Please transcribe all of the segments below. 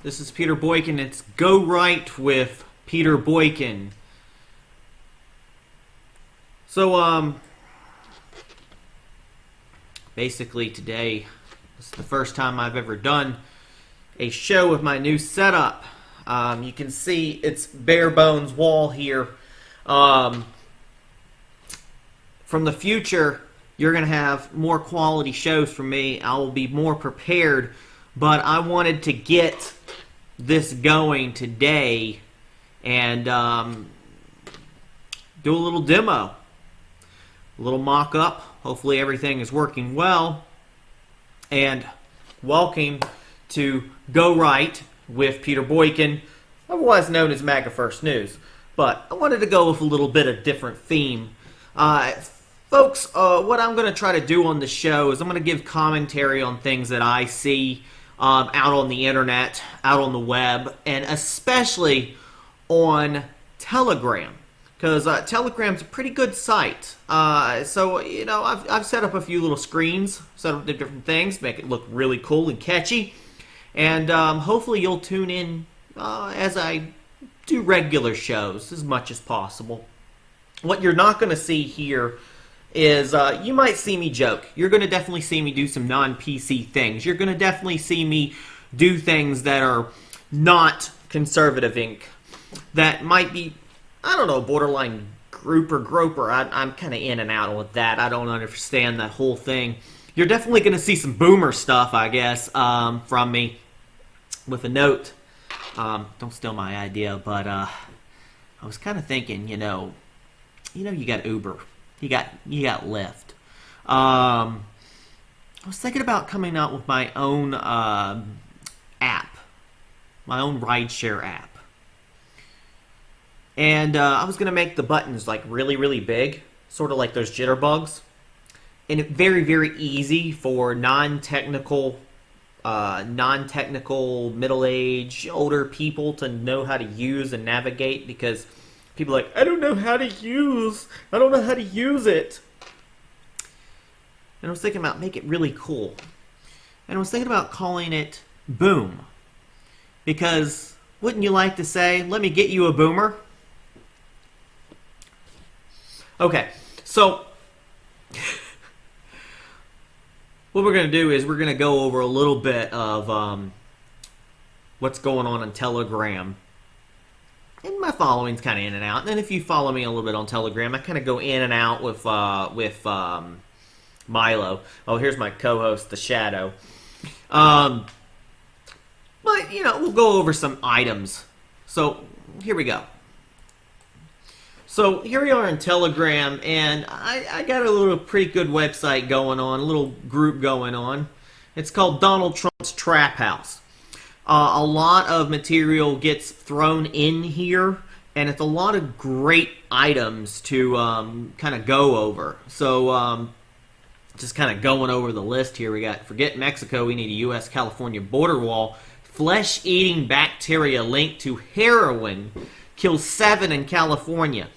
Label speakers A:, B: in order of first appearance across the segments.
A: This is Peter Boykin. It's GoRight with Peter Boykin. So, basically today, this is the first time I've ever done a show with my new setup. You can see it's bare bones wall here. From the future, you're going to have more quality shows from me. I will be more prepared, but I wanted to get this going today and do a little demo, a little mock-up. Hopefully everything is working well. And welcome to GoRight with Peter Boykin, otherwise known as MAGA First News. But I wanted to go with a little bit of different theme. Folks, what I'm going to try to do on the show is I'm going to give commentary on things that I see out on the internet, out on the web, and especially on Telegram. Because Telegram's a pretty good site. So, you know, I've set up a few little screens, set up the different things, make it look really cool and catchy. And hopefully you'll tune in as I do regular shows as much as possible. What you're not going to see here is you might see me joke. You're going to definitely see me do some non-PC things. You're going to definitely see me do things that are not conservative ink. That might be, I don't know, borderline groper. I'm kind of in and out with that. I don't understand that whole thing. You're definitely going to see some boomer stuff, I guess, from me. With a note, don't steal my idea, but I was kind of thinking, you know, you got Uber. You got Lyft. I was thinking about coming out with my own app, my own rideshare app, and I was gonna make the buttons like really, really big, sort of like those jitterbugs, and very, very easy for non-technical, middle-aged, older people to know how to use and navigate, because people are like, I don't know how to use it. And I was thinking about make it really cool. And I was thinking about calling it Boom. Because wouldn't you like to say, let me get you a boomer? Okay, so what we're going to do is we're going to go over a little bit of what's going on Telegram. And my following's kind of in and out. And then if you follow me a little bit on Telegram, I kind of go in and out with Milo. Oh, here's my co-host, The Shadow. But, you know, we'll go over some items. So, here we go. So, here we are in Telegram, and I got a little pretty good website going on, a little group going on. It's called Donald Trump's Trap House. A lot of material gets thrown in here, and it's a lot of great items to kind of go over. So, just kind of going over the list here, we got, forget Mexico, we need a U.S.-California border wall. Flesh-eating bacteria linked to heroin kills 7 in California.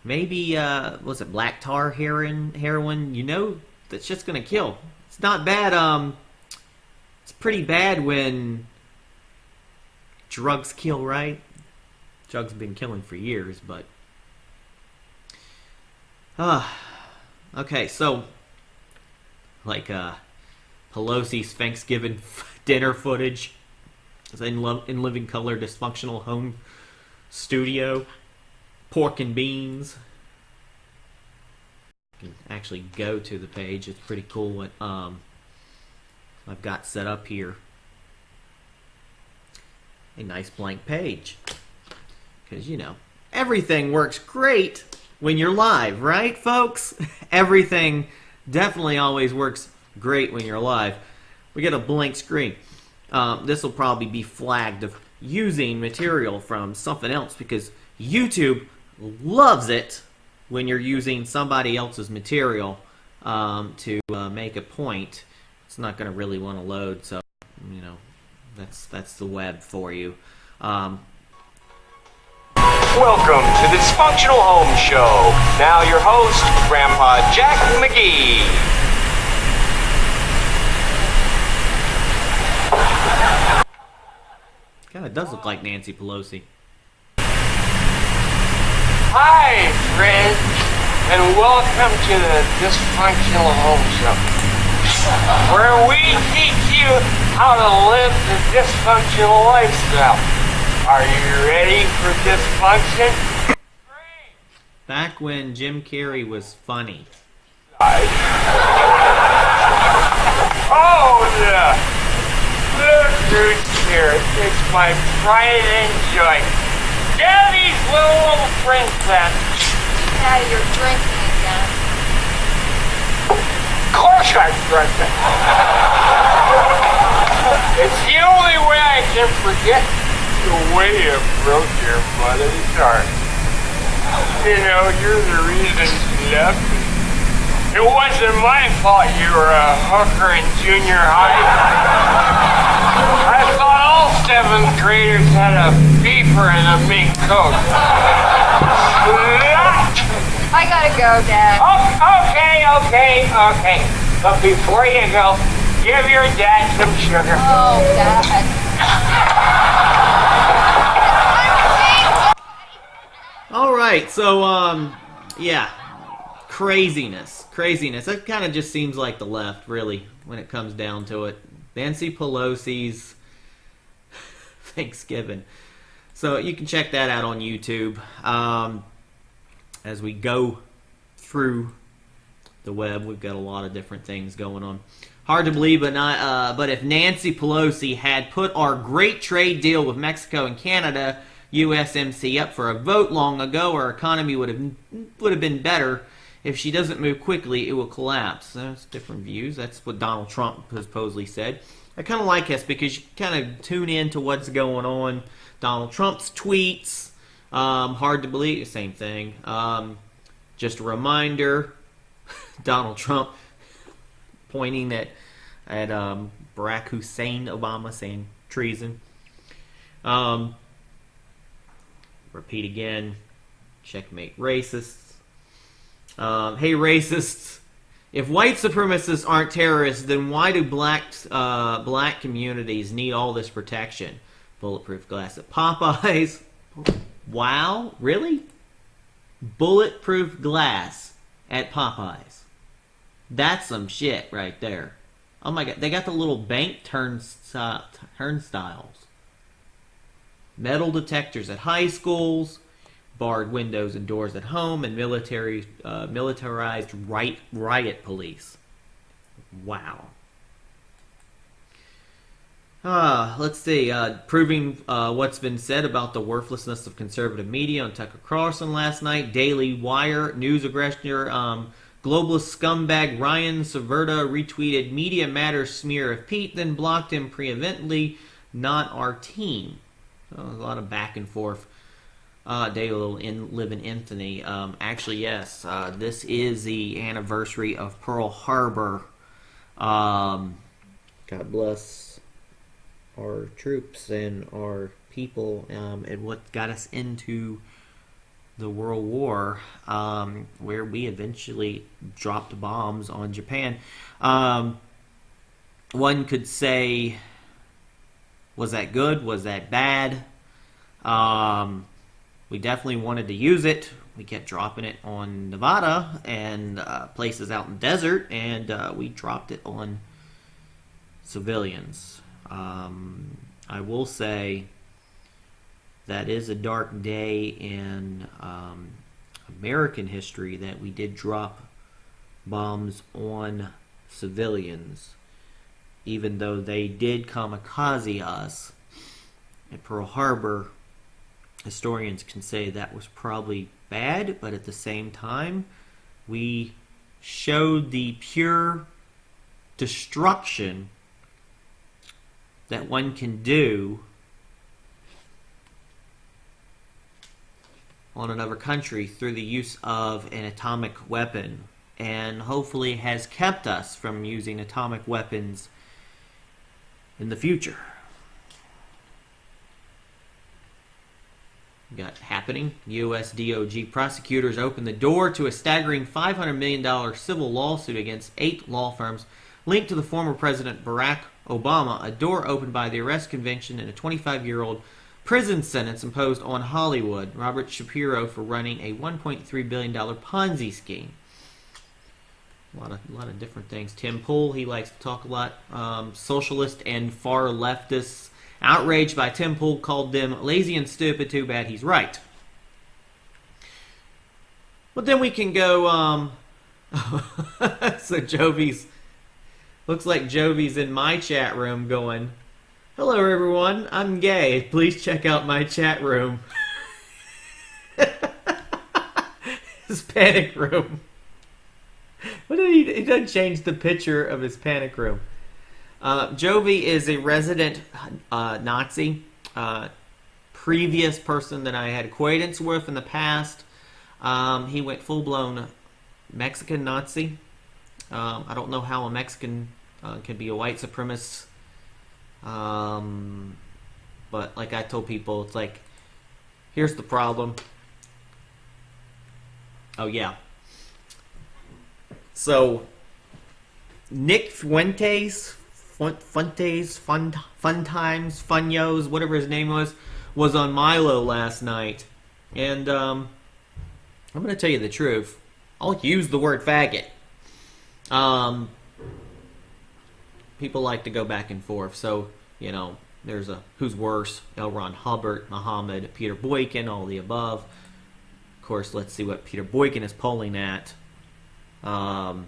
A: Maybe, was it black tar heroin? You know, that's just going to kill. It's not bad, it's pretty bad when drugs kill, right? Drugs have been killing for years, but okay, so like Pelosi's Thanksgiving dinner footage in living color dysfunctional home studio, pork and beans. You can actually go to the page. It's pretty cool what I've got set up here. A nice blank page. Because, you know, everything works great when you're live, right, folks? Everything definitely always works great when you're live. We get a blank screen. This will probably be flagged of using material from something else, because YouTube loves it when you're using somebody else's material to make a point. It's not going to really want to load, so, you know, that's the web for you.
B: Welcome to the Dysfunctional Home Show. Now your host, Grandpa Jack McGee.
A: Kind of does look like Nancy Pelosi.
B: Hi, friends, and welcome to the Dysfunctional Home Show, where we teach you how to live the dysfunctional lifestyle. Are you ready for dysfunction?
A: Back when Jim Carrey was funny.
B: Oh, yeah. Look who's here. It's my pride and joy. Daddy's little princess.
C: Daddy, you're drinking again.
B: Of course I'm drinking. It's the only way I can forget the way you broke your mother's heart. You know, you're the reason she left me. It wasn't my fault you were a hooker in junior high. I thought all 7th graders had a beeper and a mink coat.
C: I gotta go, Dad.
B: Okay. But before you go, give your dad some sugar.
C: Oh, Dad.
A: All right, so yeah, craziness. That kind of just seems like the left, really, when it comes down to it. Nancy Pelosi's Thanksgiving. So you can check that out on YouTube as we go through the web. We've got a lot of different things going on. Hard to believe, but if Nancy Pelosi had put our great trade deal with Mexico and Canada, USMC, up for a vote long ago, our economy would have been better. If she doesn't move quickly, it will collapse. That's different views. That's what Donald Trump supposedly said. I kind of like this because you kind of tune in to what's going on. Donald Trump's tweets. Hard to believe. Same thing. Just a reminder. Donald Trump pointing at Barack Hussein Obama saying treason. Repeat again. Checkmate racists. Hey racists, if white supremacists aren't terrorists, then why do black communities need all this protection? Bulletproof glass at Popeyes. Wow, really? Bulletproof glass at Popeyes. That's some shit right there. Oh my god, they got the little bank turnstiles. Metal detectors at high schools. Barred windows and doors at home, and militarized riot police. Wow. Let's see. Proving what's been said about the worthlessness of conservative media on Tucker Carlson last night. Daily Wire news aggressor, globalist scumbag Ryan Saverda retweeted Media Matters smear of Pete, then blocked him preemptively. Not our team. So, a lot of back and forth. Daily Live in Anthony. Actually, yes. This is the anniversary of Pearl Harbor. God bless our troops and our people, and what got us into the World War, where we eventually dropped bombs on Japan. One could say, was that good? Was that bad? We definitely wanted to use it. We kept dropping it on Nevada and places out in the desert, and we dropped it on civilians. I will say that is a dark day in American history that we did drop bombs on civilians, even though they did kamikaze us at Pearl Harbor. Historians can say that was probably bad, but at the same time, we showed the pure destruction that one can do on another country through the use of an atomic weapon, and hopefully has kept us from using atomic weapons in the future. Got happening. U.S. DOJ prosecutors opened the door to a staggering $500 million civil lawsuit against 8 law firms linked to the former President Barack Obama, a door opened by the arrest conviction and a 25-year-old prison sentence imposed on Hollywood, Robert Shapiro, for running a $1.3 billion Ponzi scheme. A lot of different things. Tim Pool, he likes to talk a lot. Socialist and far leftists, outraged by Tim Pool, called them lazy and stupid. Too bad he's right. But then we can go, so Jovi's, looks like Jovi's in my chat room going, "Hello everyone, I'm gay. Please check out my chat room." His panic room. What did he doesn't change the picture of his panic room. Jovi is a resident Nazi, previous person that I had acquaintance with in the past. He went full-blown Mexican Nazi. I don't know how a Mexican can be a white supremacist. But like I told people, it's like, here's the problem. Oh yeah. So Nick Fuentes, Fun Times, Funyos, whatever his name was on Milo last night. And I'm going to tell you the truth. I'll use the word faggot. People like to go back and forth. So, you know, there's a who's worse, L. Ron Hubbard, Muhammad, Peter Boykin, all the above. Of course, let's see what Peter Boykin is polling at. Well,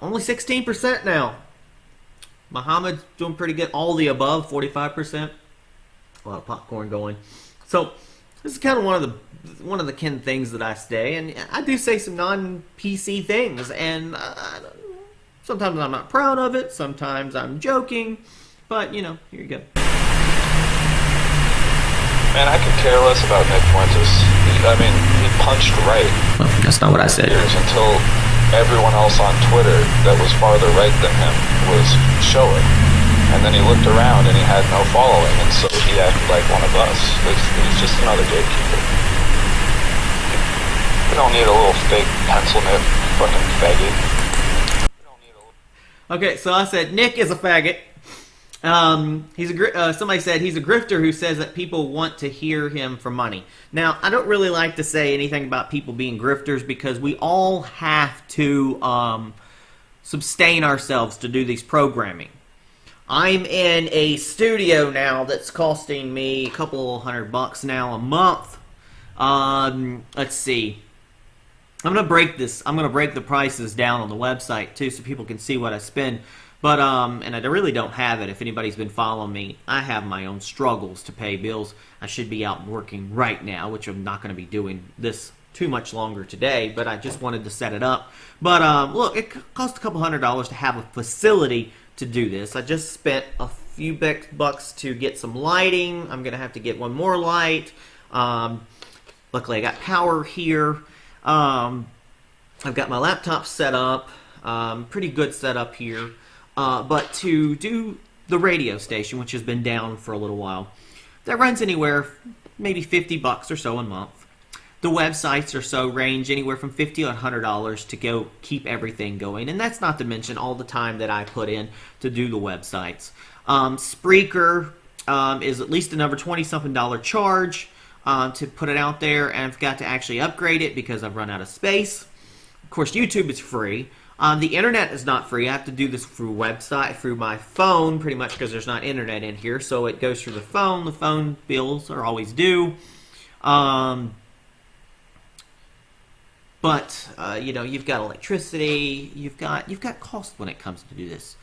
A: only 16% now. Muhammad's doing pretty good. All the above, 45%. A lot of popcorn going. So this is kind of one of the kin things that I say, and I do say some non-PC things, and sometimes I'm not proud of it. Sometimes I'm joking, but you know, here you go.
D: Man, I could care less about Nick Fuentes. He punched right.
A: Well, that's not what I said.
D: Years until everyone else on Twitter that was farther right than him was showing. And then he looked around and he had no following, and so he acted like one of us. He's just another gatekeeper. We don't need a little fake pencil nip fucking faggot.
A: Okay, so I said Nick is a faggot. Somebody said he's a grifter who says that people want to hear him for money. Now, I don't really like to say anything about people being grifters because we all have to sustain ourselves to do these programming. I'm in a studio now that's costing me a couple $100 now a month. Let's see. I'm gonna break the prices down on the website too, so people can see what I spend. But and I really don't have it. If anybody's been following me, I have my own struggles to pay bills. I should be out working right now, which I'm not going to be doing this too much longer today. But I just wanted to set it up. But look, it costs a couple $100 to have a facility to do this. I just spent a few bucks to get some lighting. I'm going to have to get one more light. Luckily, I got power here. I've got my laptop set up. Pretty good setup here. But to do the radio station, which has been down for a little while, that runs anywhere, maybe $50 or so a month. The websites or so range anywhere from $50 to $100 to go keep everything going. And that's not to mention all the time that I put in to do the websites. Spreaker is at least another $20-something charge to put it out there. And I've got to actually upgrade it because I've run out of space. Of course, YouTube is free. The internet is not free. I have to do this through my phone, pretty much because there's not internet in here. So it goes through the phone. The phone bills are always due. But you know, you've got electricity. You've got cost when it comes to do this.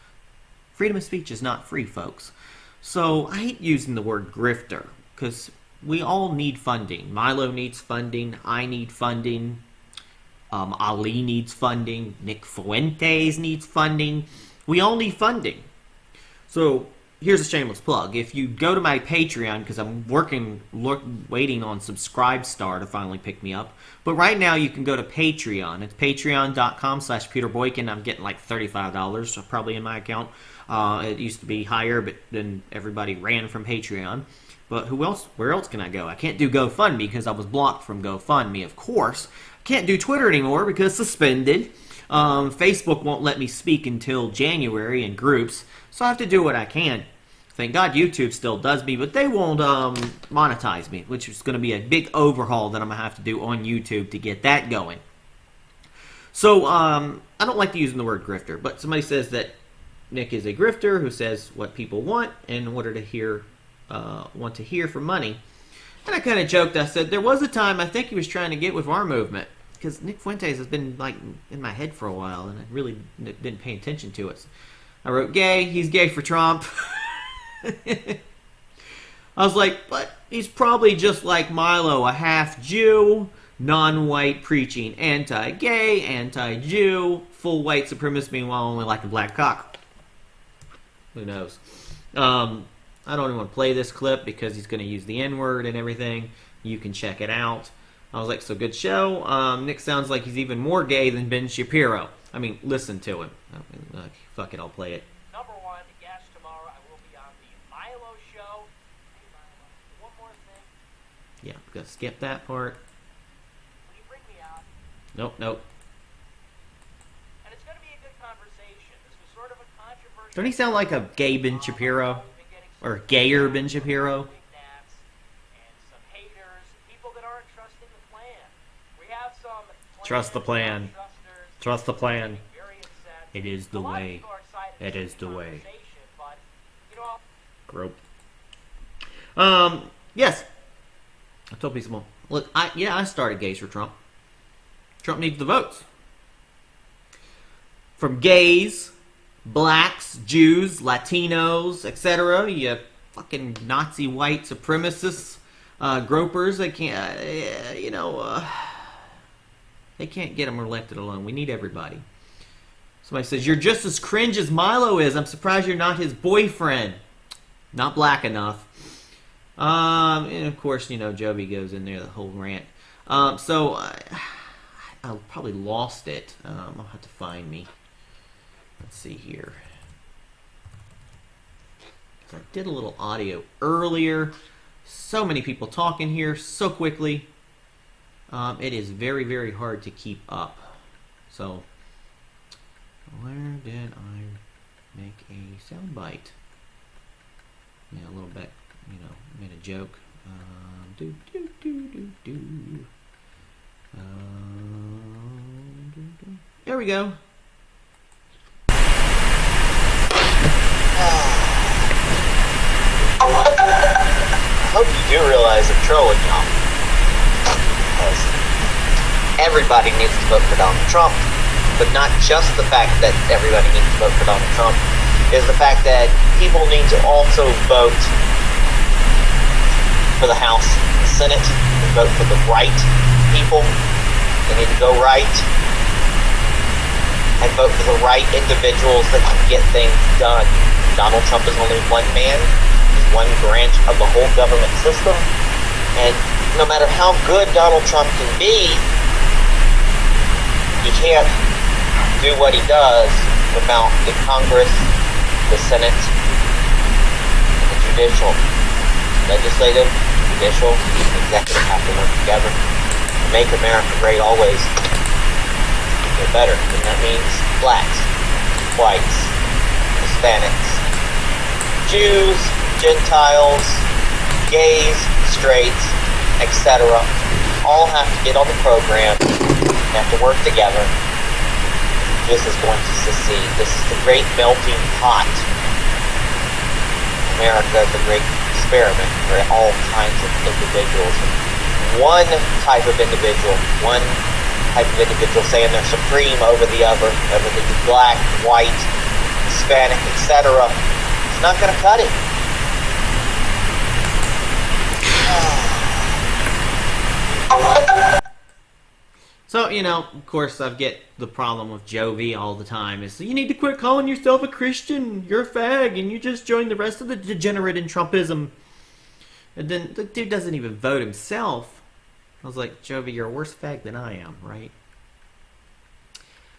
A: Freedom of speech is not free, folks. So I hate using the word grifter because we all need funding. Milo needs funding. I need funding. Ali needs funding. Nick Fuentes needs funding. We all need funding. So here's a shameless plug. If you go to my Patreon, because I'm waiting on Subscribestar to finally pick me up. But right now you can go to Patreon. It's patreon.com/Peter Boykin. I'm getting like $35 probably in my account. It used to be higher, but then everybody ran from Patreon. But who else? Where else can I go? I can't do GoFundMe because I was blocked from GoFundMe, of course. Can't do Twitter anymore because suspended. Facebook won't let me speak until January in groups, so I have to do what I can. Thank God YouTube still does me, but they won't monetize me, which is going to be a big overhaul that I'm going to have to do on YouTube to get that going. So, I don't like using the word grifter, but somebody says that Nick is a grifter who says what people want in order to want to hear for money. And I kind of joked. I said, there was a time I think he was trying to get with our movement, because Nick Fuentes has been like in my head for a while, and I really didn't pay attention to it. I wrote gay. He's gay for Trump. I was like, but he's probably just like Milo, a half Jew, non-white, preaching anti-gay, anti-Jew, full white supremacist, meanwhile only like a black cock. Who knows? I don't even want to play this clip because he's going to use the N-word and everything. You can check it out. I was like, so good show. Nick sounds like he's even more gay than Ben Shapiro. I mean, listen to him. Fuck it, I'll play it.
E: Number one, guest tomorrow, I will be on the Milo show. Hey, Milo, one more thing.
A: Yeah, I'm going to skip that part.
E: Will you bring me out?
A: Nope.
E: And it's going to be a good conversation. This was sort of a controversial...
A: Don't he sound like a gay Ben Shapiro? Or gayer Ben Shapiro?
E: And some haters, people that aren't trusting the plan. We have some...
A: Trust the plan. Trust the plan.
E: Very upset.
A: It is the way. It is the way.
E: But, you know...
A: Grope. Yes. I told people, look, I started Gays for Trump. Trump needs the votes. From gays, blacks, Jews, Latinos, etc. You fucking Nazi white supremacists, gropers. They can't, they can't get them elected alone. We need everybody. Somebody says, you're just as cringe as Milo is. I'm surprised you're not his boyfriend. Not black enough. And of course, Joby goes in there, the whole rant. So I probably lost it. I'll have to find me. Let's see here. I did a little audio earlier. So many people talking here so quickly. It is very, very hard to keep up. So, where did I make a soundbite? Yeah, a little bit, made a joke. There we go.
F: I hope you do realize I'm trolling y'all. Because everybody needs to vote for Donald Trump, but not just the fact that everybody needs to vote for Donald Trump, is the fact that people need to also vote for the House and the Senate, and vote for the right people. They need to go right and vote for the right individuals that can get things done. Donald Trump is only one man, he's one branch of the whole government system, and no matter how good Donald Trump can be, he can't do what he does without the Congress, the Senate, the judicial, legislative, judicial, and executive have to work together to make America great always. They're better, and that means blacks, whites, Hispanics, Jews, Gentiles, gays, straights, etc. all have to get on the program, have to work together. This is going to succeed. This is the great melting pot. America is a great experiment for all kinds of individuals. One type of individual saying they're supreme over the other, whether they be black, white, Hispanic, etc. It's not going to cut it.
A: So, of course, I get the problem with Jovi all the time. Is you need to quit calling yourself a Christian. You're a fag, and you just joined the rest of the degenerate in Trumpism. And then the dude doesn't even vote himself. I was like, Jovi, you're a worse fag than I am, right?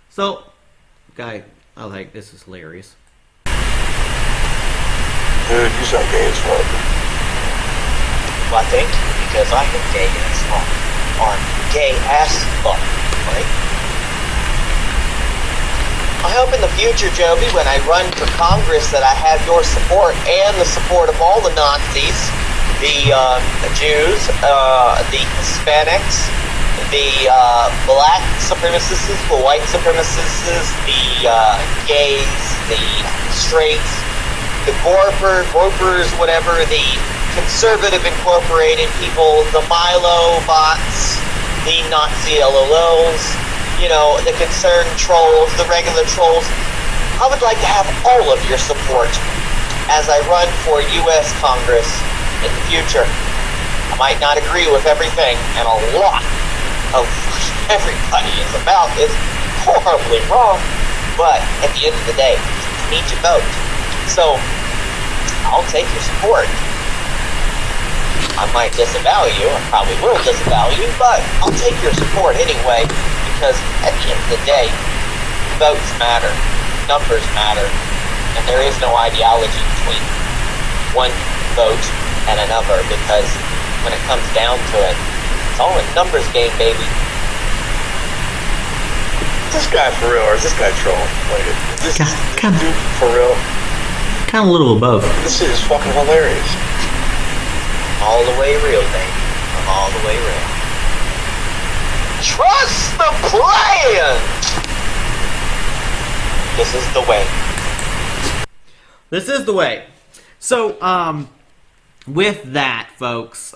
A: So, guy, I was like, this is hilarious.
G: Dude, you so gay as fuck.
F: Well, I think because I am gay as fuck. Or gay as fuck, right? I hope in the future, Joby, when I run for Congress, that I have your support and the support of all the Nazis, the Jews, the Hispanics, the black supremacists, the white supremacists, the gays, the straights, the gropers, whatever, the conservative incorporated people, the Milo bots, the Nazi LOLs, you know, the concerned trolls, the regular trolls. I would like to have all of your support as I run for U.S. Congress in the future. I might not agree with everything, and a lot of what everybody is about is horribly wrong, but at the end of the day, I need your vote. So, I'll take your support. I might disavow you, I probably will disavow you, but I'll take your support anyway, because at the end of the day, votes matter, numbers matter, and there is no ideology between one vote and another, because when it comes down to it, it's all a numbers game, baby.
D: Is this guy for real, or is this guy trolling? Like, is this dude for real?
A: Kind of a little of both.
D: This shit is fucking hilarious.
F: All the way real, baby. I'm all the way real. Trust the plan! This is the way.
A: This is the way. So, with that, folks,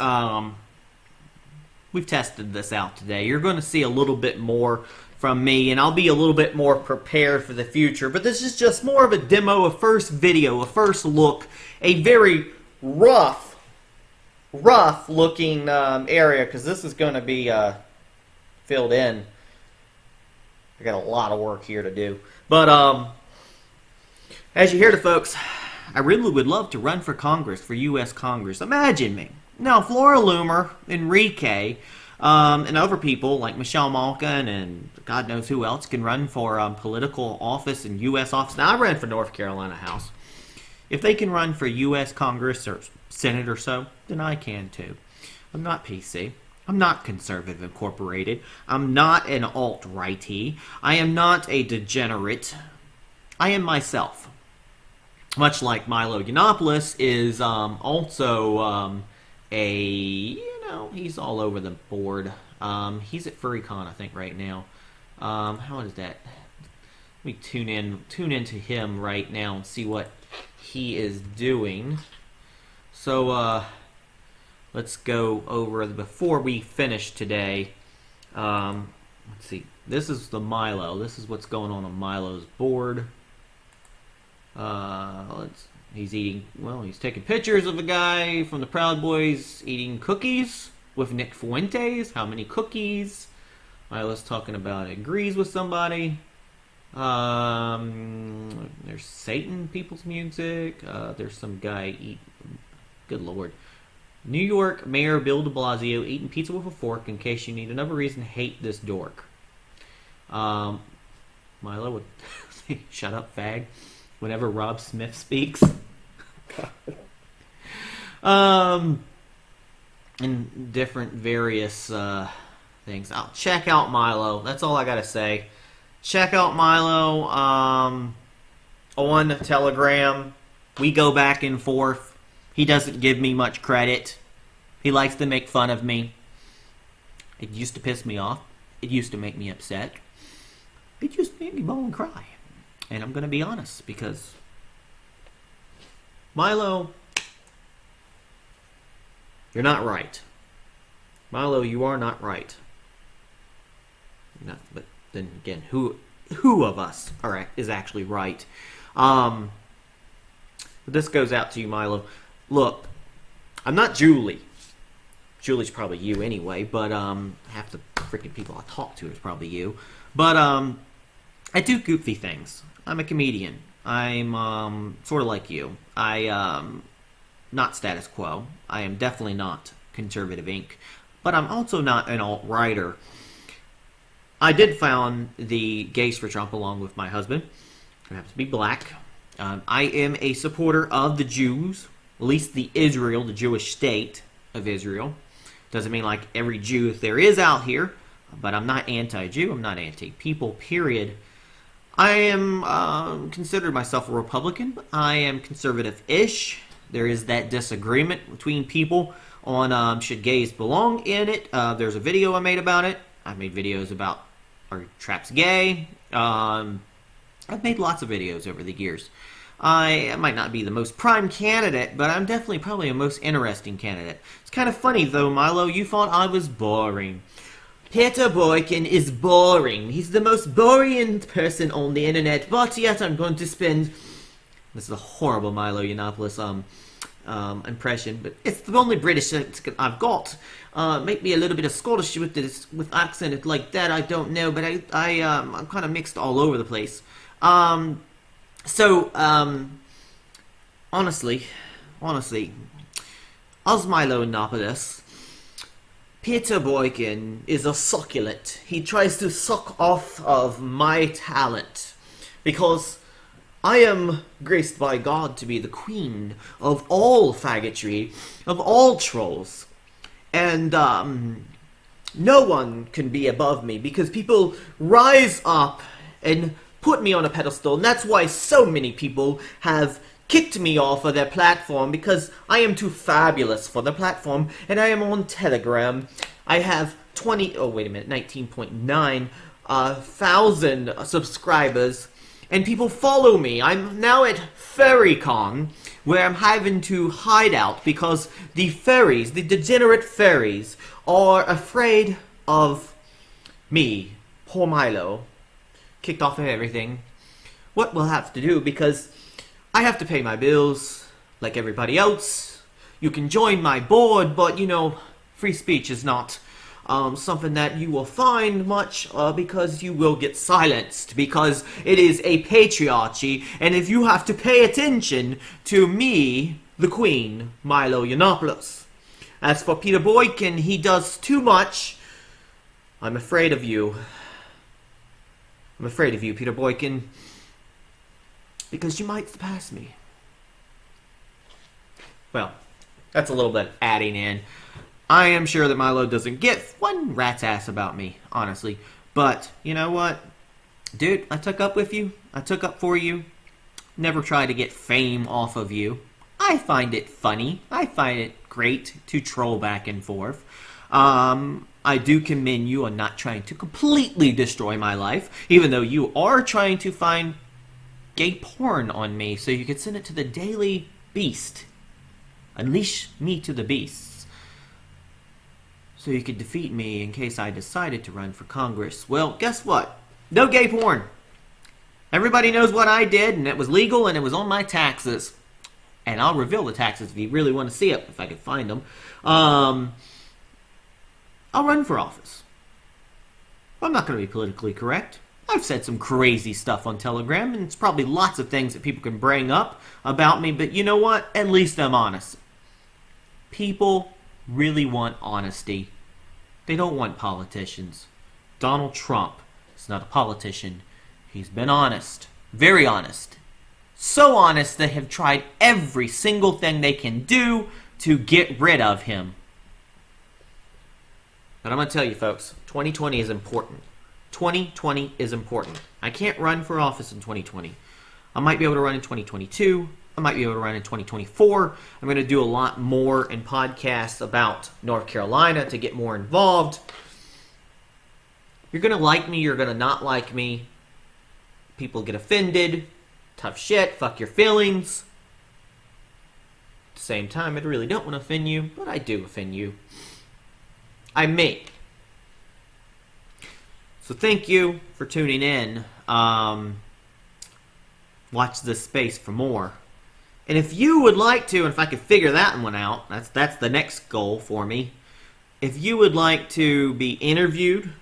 A: we've tested this out today. You're going to see a little bit more from me, and I'll be a little bit more prepared for the future. But this is just more of a demo, a first video, a first look, a very rough looking area, because this is going to be filled in. I got a lot of work here to do. But as you hear, folks, I really would love to run for Congress, for U.S. Congress. Imagine me. Now, Flora Loomer, Enrique, and other people like Michelle Malkin and God knows who else can run for political office and U.S. office. Now, I ran for North Carolina House. If they can run for U.S. Congress or Senate or so, then I can too. I'm not PC. I'm not conservative incorporated. I'm not an alt-righty. I am not a degenerate. I am myself. Much like Milo Yiannopoulos is also he's all over the board. He's at FurryCon, I think, right now. How is that? Let me tune into him right now and see what he is doing. So let's go over before we finish today. Let's see. This is the Milo. This is what's going on Milo's board. He's eating. Well, he's taking pictures of a guy from the Proud Boys eating cookies with Nick Fuentes. How many cookies? Milo's talking about agrees with somebody. There's Satan People's Music. There's some guy good lord. New York Mayor Bill de Blasio eating pizza with a fork in case you need another reason to hate this dork. Milo would say, shut up, fag, whenever Rob Smith speaks. And different various things. I'll check out Milo. That's all I gotta say. Check out Milo on Telegram. We go back and forth. He doesn't give me much credit. He likes to make fun of me. It used to piss me off. It used to make me upset. It used to make me bawl and cry. And I'm going to be honest, because Milo, you're not right. Milo, you are not right. No, but then again, who of us is actually right? But this goes out to you, Milo. Look, I'm not Julie. Julie's probably you anyway, but half the freaking people I talk to is probably you. But I do goofy things. I'm a comedian. I'm sort of like you. Not status quo. I am definitely not conservative Inc. But I'm also not an alt-righter. I did found the Gays for Trump along with my husband, who happens to be black. I am a supporter of the Jews, at least the Jewish state. of Israel. Doesn't mean like every Jew there is out here, but I'm not anti-Jew. I'm not anti-people, period. I am considered myself a Republican. I am conservative-ish. There is that disagreement between people on should gays belong in it. There's a video I made about it. I've made videos about are traps gay. I've made lots of videos over the years. I might not be the most prime candidate, but I'm definitely probably a most interesting candidate. It's kind of funny, though, Milo. You thought I was boring. Peter Boykin is boring. He's the most boring person on the internet, but yet I'm going to spend... This is a horrible Milo Yiannopoulos impression, but it's the only British I've got. Make me a little bit of Scottish with this, with accent like that, I don't know, but I'm kind of mixed all over the place. Honestly, as Milo Yiannopoulos, Peter Boykin is a succulent. He tries to suck off of my talent, because I am graced by God to be the queen of all faggotry, of all trolls, and no one can be above me, because people rise up and put me on a pedestal, and that's why so many people have kicked me off of their platform, because I am too fabulous for the platform, and I am on Telegram. I have 19.9 thousand subscribers, and people follow me. I'm now at FurryCon, where I'm having to hide out, because the furries, the degenerate furries, are afraid of me, poor Milo. Kicked off of everything. What we'll have to do, because I have to pay my bills like everybody else. You can join my board, but you know, free speech is not something that you will find much, because you will get silenced, because it is a patriarchy, and if you have to pay attention to me, the queen, Milo Yiannopoulos. As for Peter Boykin, he does too much. I'm afraid of you. I'm afraid of you, Peter Boykin, because you might surpass me. Well, that's a little bit adding in. I am sure that Milo doesn't get one rat's ass about me, honestly. But, you know what? Dude, I took up with you. I took up for you. Never try to get fame off of you. I find it funny. I find it great to troll back and forth. I do commend you on not trying to completely destroy my life, even though you are trying to find gay porn on me so you could send it to the Daily Beast. Unleash me to the beasts. So you could defeat me in case I decided to run for Congress. Well, guess what? No gay porn. Everybody knows what I did, and it was legal, and it was on my taxes. And I'll reveal the taxes if you really want to see it, if I can find them. I'll run for office. I'm not going to be politically correct. I've said some crazy stuff on Telegram, and it's probably lots of things that people can bring up about me, but you know what? At least I'm honest. People really want honesty. They don't want politicians. Donald Trump is not a politician. He's been honest. Very honest. So honest they have tried every single thing they can do to get rid of him. But I'm going to tell you, folks, 2020 is important. 2020 is important. I can't run for office in 2020. I might be able to run in 2022. I might be able to run in 2024. I'm going to do a lot more in podcasts about North Carolina to get more involved. You're going to like me. You're going to not like me. People get offended. Tough shit. Fuck your feelings. At the same time, I really don't want to offend you, but I do offend you. I may. So thank you for tuning in. Watch this space for more. And if you would like to, and if I could figure that one out, that's the next goal for me. If you would like to be interviewed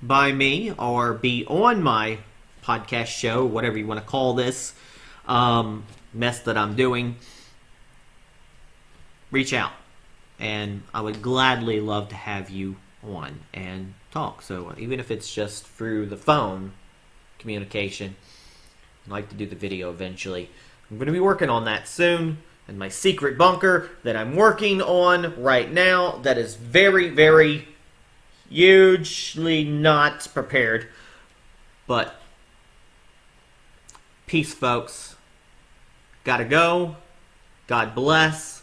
A: by me or be on my podcast show, whatever you want to call this mess that I'm doing, reach out. And I would gladly love to have you on and talk. So even if it's just through the phone communication, I'd like to do the video eventually. I'm going to be working on that soon. and my secret bunker that I'm working on right now that is very, very hugely not prepared. But peace, folks. Gotta go. God bless.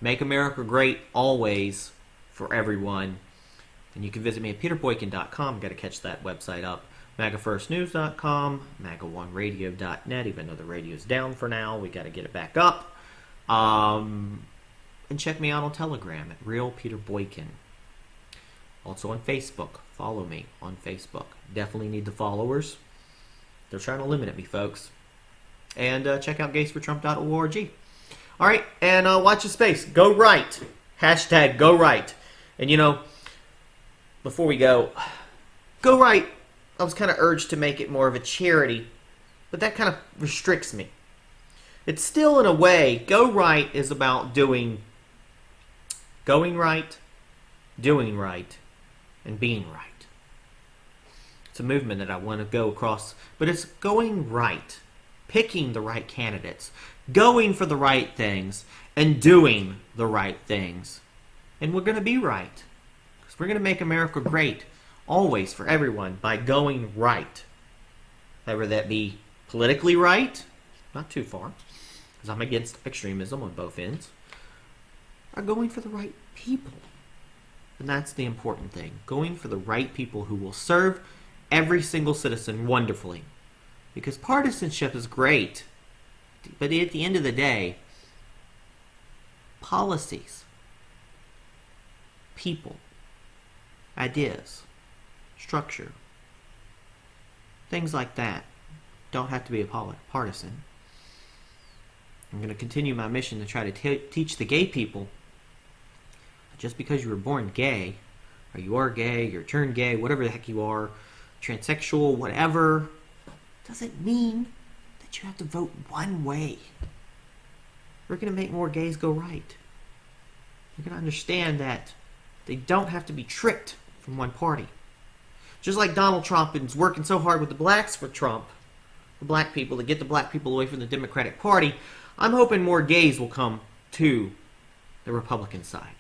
A: Make America great always for everyone. And you can visit me at peterboykin.com. Got to catch that website up. MAGAFirstNews.com, MAGA1Radio.net, even though the radio's down for now. We got to get it back up. And check me out on Telegram at Real Peter Boykin. Also on Facebook. Follow me on Facebook. Definitely need the followers. They're trying to limit me, folks. And check out gaysfortrump.org. All right, and watch your space. GoRight. Hashtag GoRight. And you know, before we go, GoRight, I was kind of urged to make it more of a charity, but that kind of restricts me. It's still, in a way, GoRight is about going right, doing right, and being right. It's a movement that I want to go across, but it's going right, picking the right candidates, going for the right things, and doing the right things. And we're going to be right, because we're going to make America great, always, for everyone, by going right. Whether that be politically right, not too far, because I'm against extremism on both ends, or going for the right people. And that's the important thing. Going for the right people who will serve every single citizen wonderfully. Because partisanship is great, but at the end of the day, policies, people, ideas, structure, things like that don't have to be partisan. I'm going to continue my mission to try to teach the gay people just because you were born gay, or you are gay, you're turned gay, whatever the heck you are, transsexual, whatever, doesn't mean that you have to vote one way. We're going to make more gays go right. You're going to understand that they don't have to be tricked from one party. Just like Donald Trump is working so hard with the blacks for Trump, the black people, to get the black people away from the Democratic Party, I'm hoping more gays will come to the Republican side.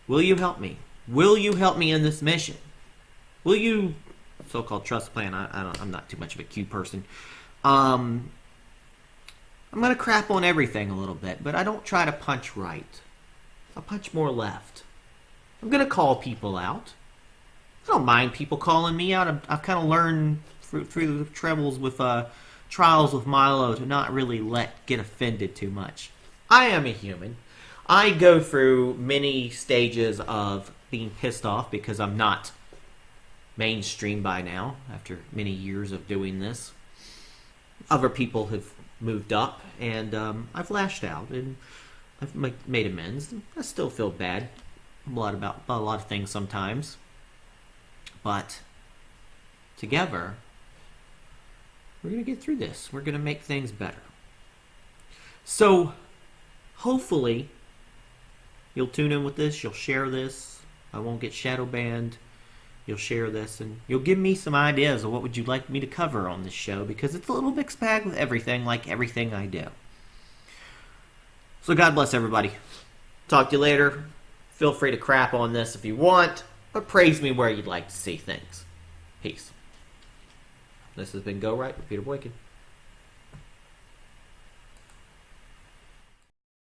A: Will you help me? Will you help me in this mission? Will you, so-called trust plan, I'm not too much of a Q person. I'm going to crap on everything a little bit, but I don't try to punch right. I punch more left. I'm going to call people out. I don't mind people calling me out. I've kind of learned through the troubles with trials with Milo to not really get offended too much. I am a human. I go through many stages of being pissed off because I'm not mainstream by now after many years of doing this. Other people have moved up, and I've lashed out, and I've made amends. I still feel bad about a lot of things sometimes. But together, we're going to get through this. We're going to make things better. So, hopefully, you'll tune in with this. You'll share this. I won't get shadow banned. You'll share this, and you'll give me some ideas of what would you like me to cover on this show, because it's a little mixed bag with everything, like everything I do. So God bless everybody. Talk to you later. Feel free to crap on this if you want, but praise me where you'd like to see things. Peace. This has been GoRight with Peter Boykin.